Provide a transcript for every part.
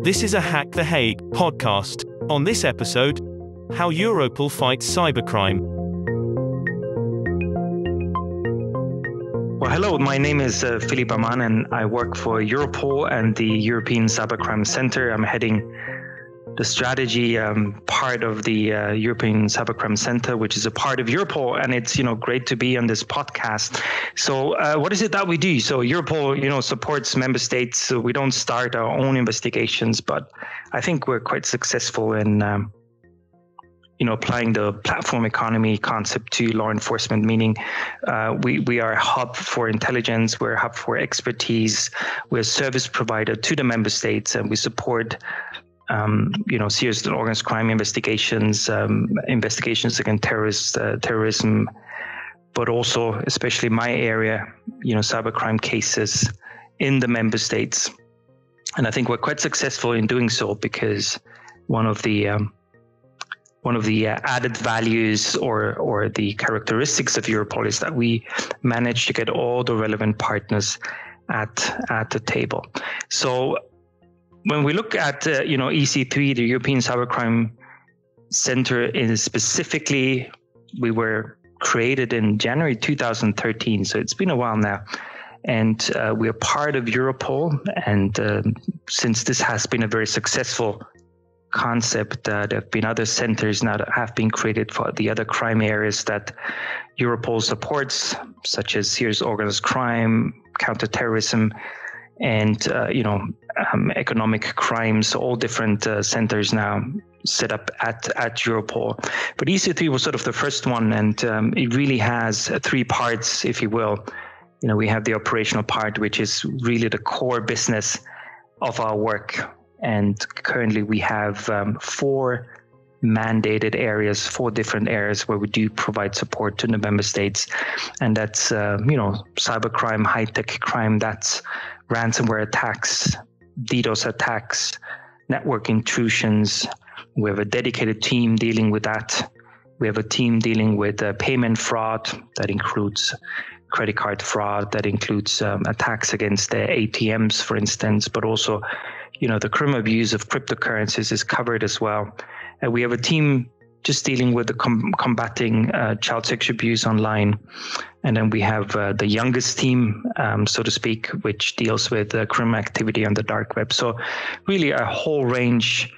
This is a Hâck The Hague podcast. On this episode, how Europol fights cybercrime. Well, hello, my name is Philipp Amann and I work for Europol and the European Cybercrime Center. I'm heading the strategy part of the European Cybercrime Center, which is a part of Europol, and it's great to be on this podcast. So what is it that we do? So Europol supports member states. So we don't start our own investigations, but I think we're quite successful in applying the platform economy concept to law enforcement, meaning we are a hub for intelligence, we're a hub for expertise, we're a service provider to the member states, and we support serious and organized crime investigations, investigations against terrorism, but also, especially my area, cybercrime cases in the member states. And I think we're quite successful in doing so because one of the added values or the characteristics of Europol is that we manage to get all the relevant partners at the table. So when we look at EC3, the European Cybercrime Center, specifically, we were created in January 2013, so it's been a while now. And we are part of Europol, and since this has been a very successful concept, there have been other centers now that have been created for the other crime areas that Europol supports, such as serious organized crime, counterterrorism, and economic crimes. All different centers now set up at Europol. But EC3 was sort of the first one, and it really has three parts, if you will. We have the operational part, which is really the core business of our work. And currently we have four mandated areas, four different areas where we do provide support to the member states. And that's, cybercrime, high-tech crime, that's ransomware attacks, DDoS attacks, network intrusions. We have a dedicated team dealing with that. We have a team dealing with payment fraud. That includes credit card fraud. That includes attacks against the ATMs, for instance, but also the criminal abuse of cryptocurrencies is covered as well. And we have a team just dealing with the combating child sexual abuse online. And then we have the youngest team, so to speak, which deals with criminal activity on the dark web. So really a whole range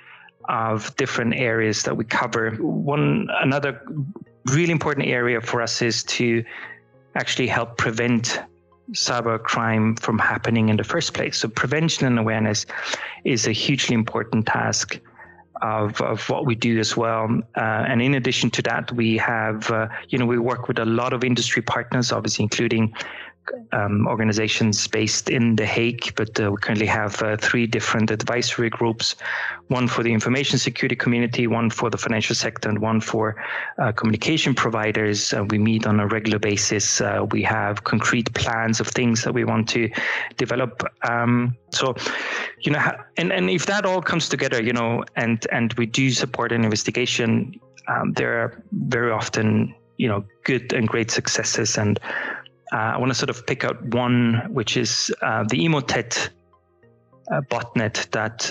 of different areas that we cover. Another really important area for us is to actually help prevent cybercrime from happening in the first place. So prevention and awareness is a hugely important task of what we do as well. And in addition to that, we have, we work with a lot of industry partners, obviously including organizations based in The Hague, but we currently have three different advisory groups, one for the information security community, one for the financial sector, and one for communication providers. We meet on a regular basis. We have concrete plans of things that we want to develop. And if that all comes together, and we do support an investigation, there are very often, good and great successes. And I want to sort of pick out one, which is the Emotet botnet that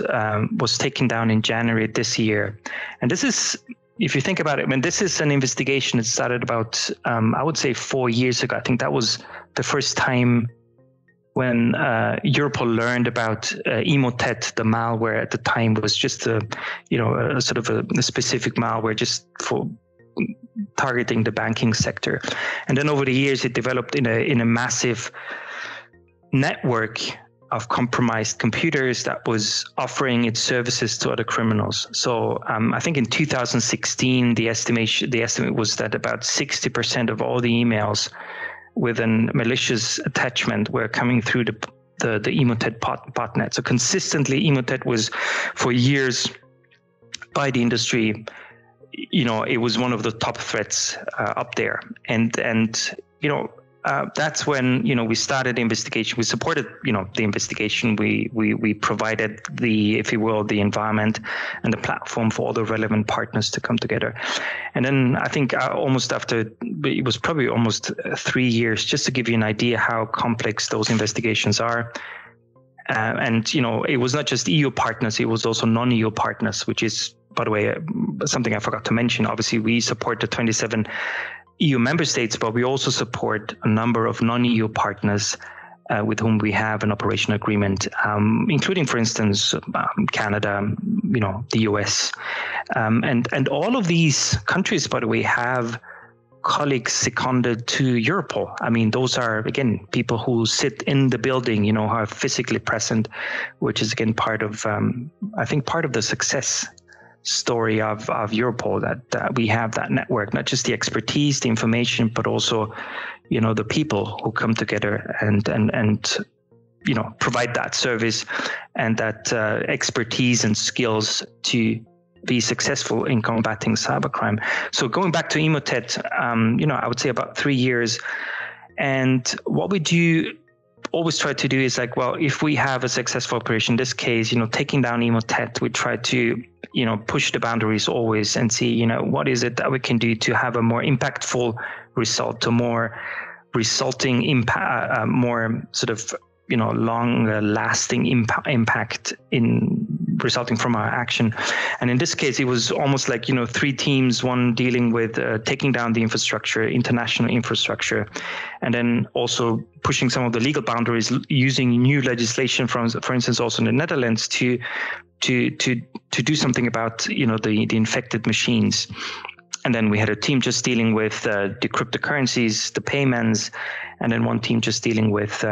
was taken down in January this year. And this is, if you think about it, this is an investigation that started about, I would say 4 years ago. I think that was the first time when Europol learned about Emotet. The malware at the time was just a specific malware just for targeting the banking sector. And then over the years, it developed in a massive network of compromised computers that was offering its services to other criminals. So I think in 2016, the estimate was that about 60% of all the emails with a malicious attachment were coming through the Emotet botnet. So consistently, Emotet was for years by the industry. It was one of the top threats up there. And that's when, we started the investigation. We supported, the investigation. We provided if you will, the environment and the platform for all the relevant partners to come together. And then I think it was probably almost 3 years, just to give you an idea how complex those investigations are. And, it was not just EU partners, it was also non-EU partners, which is, by the way, something I forgot to mention. Obviously, we support the 27 EU member states, but we also support a number of non-EU partners with whom we have an operational agreement, including, for instance, Canada, the US. And all of these countries, by the way, have colleagues seconded to Europol. I mean, those are, again, people who sit in the building, who are physically present, which is, again, part of, I think, part of the success story of Europol, that we have that network, not just the expertise, the information, but also, the people who come together and provide that service and that expertise and skills to be successful in combating cybercrime. So going back to Emotet, I would say about 3 years. And what we do always try to do is if we have a successful operation, in this case, taking down Emotet, we try to, push the boundaries always and see, what is it that we can do to have a more impactful result, a more resulting impact, more sort of, long lasting impact in resulting from our action. And in this case, it was almost like, 3 teams, one dealing with taking down the infrastructure, international infrastructure, and then also pushing some of the legal boundaries using new legislation from, for instance, also in the Netherlands to do something about, the infected machines. And then we had a team just dealing with the cryptocurrencies, the payments, and then one team just dealing with,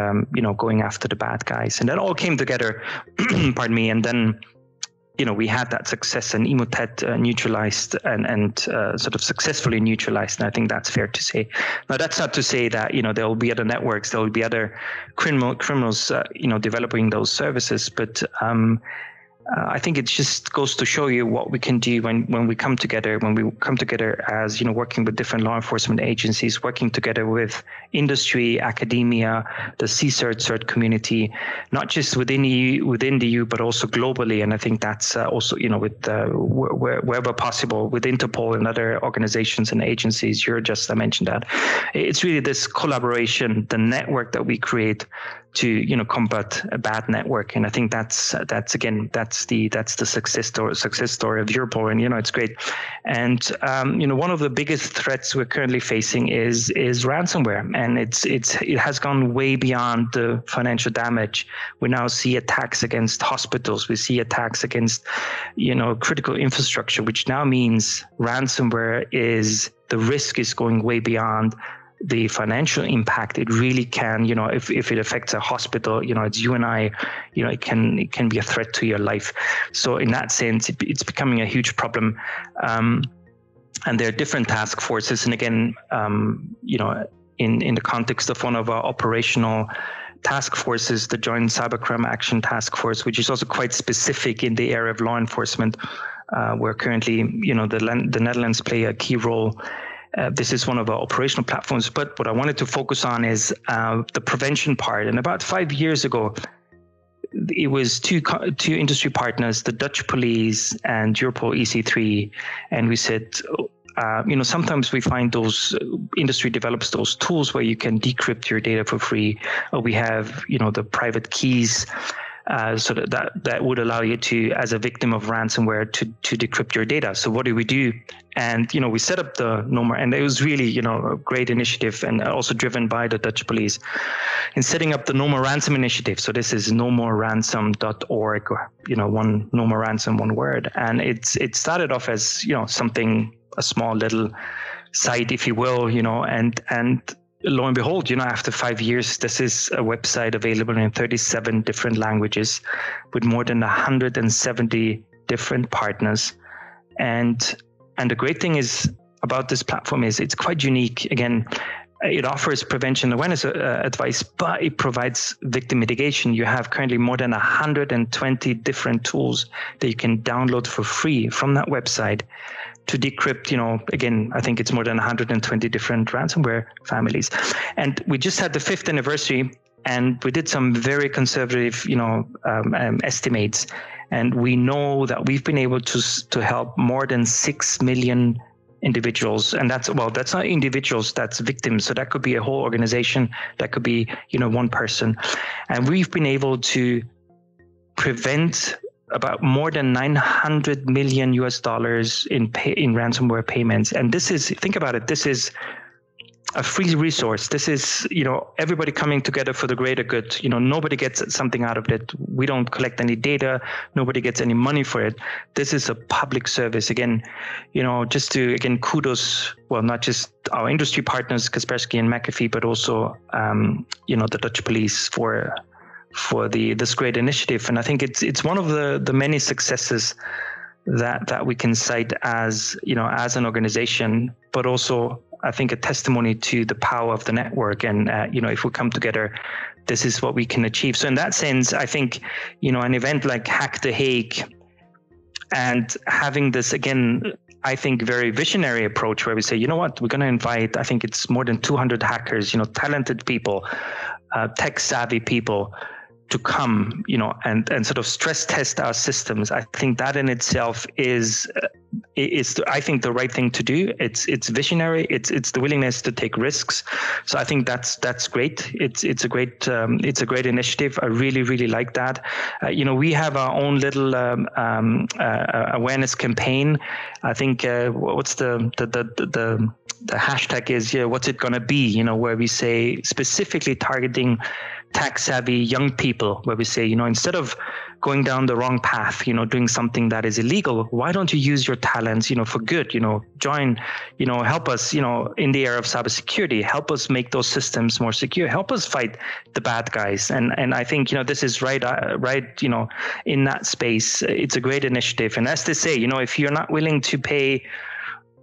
going after the bad guys. And that all came together, pardon me. And then, we had that success, and Emotet neutralized and sort of successfully neutralized. And I think that's fair to say. Now, that's not to say that, there will be other networks, there will be other criminals, developing those services. But I think it just goes to show you what we can do when we come together, as, working with different law enforcement agencies, working together with industry, academia, the CSIRT community, not just within the EU, but also globally. And I think that's also, with wherever possible, with Interpol and other organizations and agencies. I mentioned that. It's really this collaboration, the network that we create to combat a bad network. And I think that's the success story of Europol. And it's great. And one of the biggest threats we're currently facing is ransomware, and it has gone way beyond the financial damage. We now see attacks against hospitals. We see attacks against critical infrastructure, which now means ransomware the risk is going way beyond the financial impact. It really can, if it affects a hospital, it's you and I, it can be a threat to your life. So in that sense, it's becoming a huge problem. And there are different task forces. And again, in the context of one of our operational task forces, the Joint Cybercrime Action Task Force, which is also quite specific in the area of law enforcement, where currently, the Netherlands play a key role. This is one of our operational platforms, but what I wanted to focus on is the prevention part. And about 5 years ago, it was two industry partners, the Dutch police and Europol EC3, and we said, sometimes we find those industry develops those tools where you can decrypt your data for free. We have, the private keys. So that would allow you to, as a victim of ransomware, to decrypt your data. So what do we do? And we set up the No More, and it was really a great initiative, and also driven by the Dutch police in setting up the No More Ransom initiative. So this is nomoreransom.org. One No More Ransom, one word, and it started off as a small little site, if you will, and lo and behold, after 5 years, this is a website available in 37 different languages with more than 170 different partners. And the great thing is about this platform is it's quite unique. Again, it offers prevention awareness advice, but it provides victim mitigation. You have currently more than 120 different tools that you can download for free from that website to decrypt, again, I think it's more than 120 different ransomware families. And we just had the 5th anniversary, and we did some very conservative, estimates. And we know that we've been able to help more than 6 million individuals. And that's not individuals, that's victims. So that could be a whole organization, that could be, one person. And we've been able to prevent about more than $900 million in ransomware payments. And this is, think about it, this is a free resource. This is, everybody coming together for the greater good. Nobody gets something out of it. We don't collect any data. Nobody gets any money for it. This is a public service. Again, just to, kudos, well, not just our industry partners, Kaspersky and McAfee, but also, the Dutch police for this great initiative. And I think it's one of the many successes that we can cite as an organization, but also I think a testimony to the power of the network. And if we come together, this is what we can achieve. So in that sense, I think an event like Hâck The Hague and having this, again, I think very visionary approach where we say, we're going to invite, I think it's more than 200 hackers, talented people, tech savvy people, to come, and sort of stress test our systems. I think that in itself is I think the right thing to do. It's visionary. It's the willingness to take risks. So I think that's great. It's a great initiative. I really like that. We have our own little awareness campaign. I think what's the hashtag is what's it gonna be? Where we say specifically targeting tech-savvy young people, where we say, instead of going down the wrong path, doing something that is illegal, why don't you use your talents, for good, join, help us, in the area of cybersecurity, help us make those systems more secure, help us fight the bad guys. And I think, this is right, in that space. It's a great initiative. And as they say, if you're not willing to pay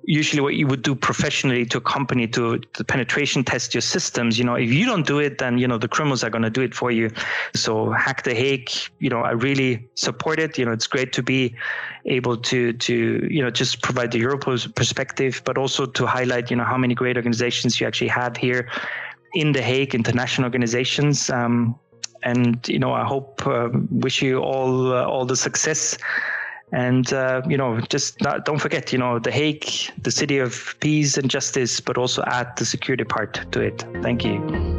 usually what you would do professionally to a company to penetration test your systems, if you don't do it, then, the criminals are going to do it for you. So Hâck The Hague, I really support it. It's great to be able to just provide the Europol perspective, but also to highlight, how many great organizations you actually have here in The Hague, international organizations. And, I hope, wish you all the success. And, just don't forget, The Hague, the city of peace and justice, but also add the security part to it. Thank you.